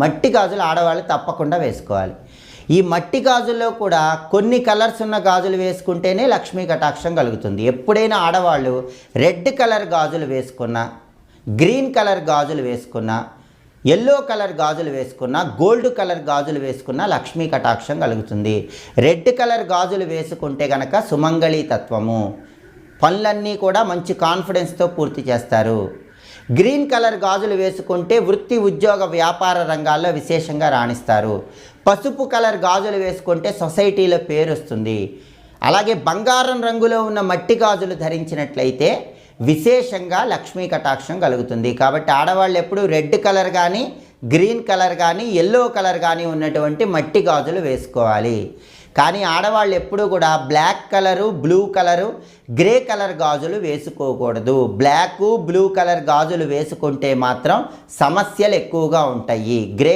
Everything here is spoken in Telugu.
మట్టి గాజులు ఆడవాళ్ళు తప్పకుండా వేసుకోవాలి. ఈ మట్టి గాజుల్లో కూడా కొన్ని కలర్స్ ఉన్న గాజులు వేసుకుంటేనే లక్ష్మీ కటాక్షం కలుగుతుంది. ఎప్పుడైనా ఆడవాళ్ళు రెడ్ కలర్ గాజులు వేసుకున్నా, గ్రీన్ కలర్ గాజులు వేసుకున్నా, ఎల్లో కలర్ గాజులు వేసుకున్నా, గోల్డ్ కలర్ గాజులు వేసుకున్నా లక్ష్మీ కటాక్షం కలుగుతుంది. రెడ్ కలర్ గాజులు వేసుకుంటే కనుక సుమంగళి తత్వము, పనులన్నీ కూడా మంచి కాన్ఫిడెన్స్తో పూర్తి చేస్తారు. గ్రీన్ కలర్ గాజులు వేసుకుంటే వృత్తి, ఉద్యోగ, వ్యాపార రంగాల్లో విశేషంగా రాణిస్తారు. పసుపు కలర్ గాజులు వేసుకుంటే సొసైటీలో పేరు వస్తుంది. అలాగే బంగారం రంగులో ఉన్న మట్టి గాజులు ధరించినట్లయితే విశేషంగా లక్ష్మీ కటాక్షం కలుగుతుంది. కాబట్టి ఆడవాళ్ళు ఎప్పుడు రెడ్ కలర్ కానీ, గ్రీన్ కలర్ కానీ, ఎల్లో కలర్ కానీ ఉన్నటువంటి మట్టి గాజులు వేసుకోవాలి. కానీ ఆడవాళ్ళు ఎప్పుడూ కూడా black colour, blue colour, grey colour గాజులు వేసుకోకూడదు. బ్లాక్, బ్లూ కలర్ గాజులు వేసుకుంటే మాత్రం సమస్యలు ఎక్కువగా ఉంటాయి. గ్రే